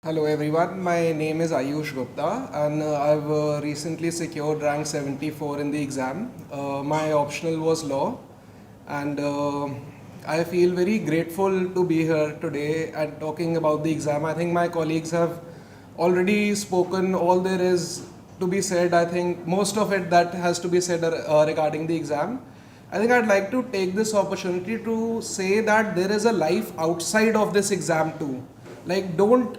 Hello everyone, my name is Ayush Gupta and I've recently secured rank 74 in the exam. My optional was law and I feel very grateful to be here today and talking about the exam. I think my colleagues have already spoken all there is to be said. I think most of it that has to be said regarding the exam. I think I'd like to take this opportunity to say that there is a life outside of this exam too. Like, don't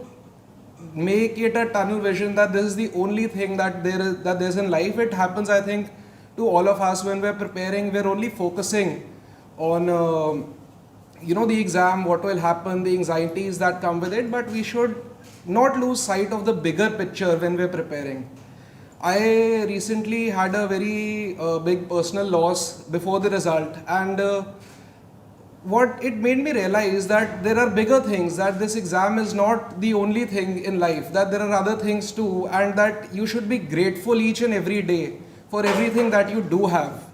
make it a tunnel vision that this is the only thing that there's in life. It happens, I think, to all of us when we're preparing. We're only focusing on the exam, what will happen, the anxieties that come with it, but we should not lose sight of the bigger picture when we're preparing. I recently had a very big personal loss before the result, and what it made me realize that there are bigger things, that this exam is not the only thing in life, that there are other things too, and that you should be grateful each and every day for everything that you do have.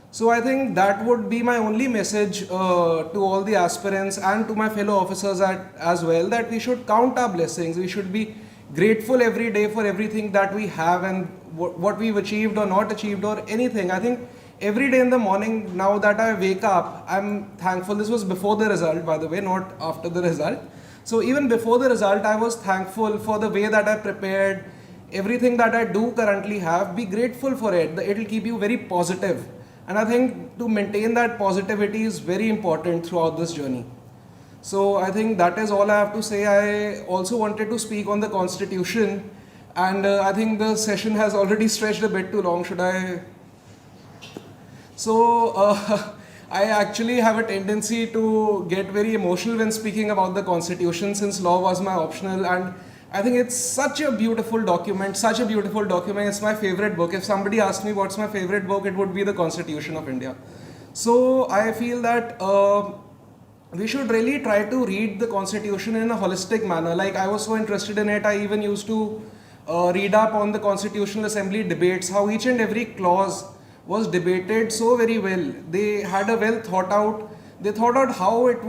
So I think that would be my only message to all the aspirants and to my fellow officers as well, that we should count our blessings. We should be grateful every day for everything that we have and what we've achieved or not achieved or anything. I think every day in the morning, now that I wake up, I'm thankful. This was before the result, by the way, not after the result. So even before the result, I was thankful for the way that I prepared, everything that I do currently have. Be grateful for it. It'll keep you very positive. And I think to maintain that positivity is very important throughout this journey. So I think that is all I have to say. I also wanted to speak on the Constitution, and I think the session has already stretched a bit too long. Should I? So I actually have a tendency to get very emotional when speaking about the Constitution, since law was my optional, and I think it's such a beautiful document, such a beautiful document. It's my favorite book. If somebody asked me what's my favorite book, it would be the Constitution of India. So I feel that we should really try to read the Constitution in a holistic manner. Like, I was so interested in it, I even used to read up on the Constitutional Assembly debates, how each and every clause was debated so very well. They had a well thought out. They thought out how it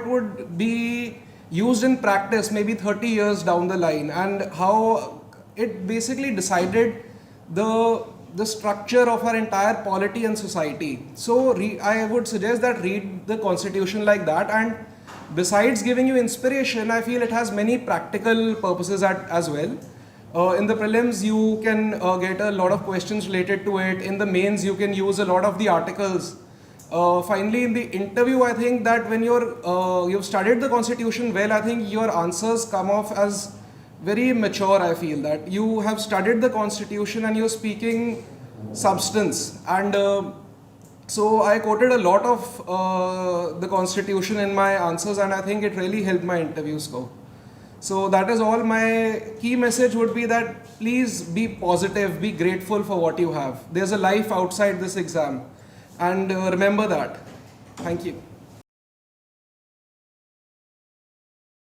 would be used in practice, maybe 30 years down the line, and how it basically decided the structure of our entire polity and society. So I would suggest that read the Constitution like that, and besides giving you inspiration, I feel it has many practical purposes as well. In the prelims, you can get a lot of questions related to it. In the mains, you can use a lot of the articles. Finally, in the interview, I think that when you've studied the Constitution well, I think your answers come off as very mature. I feel that you have studied the Constitution and you're speaking substance. And so I quoted a lot of the Constitution in my answers, and I think it really helped my interview score. So that is all. My key message would be that please be positive, be grateful for what you have. There's a life outside this exam, and remember that. Thank you.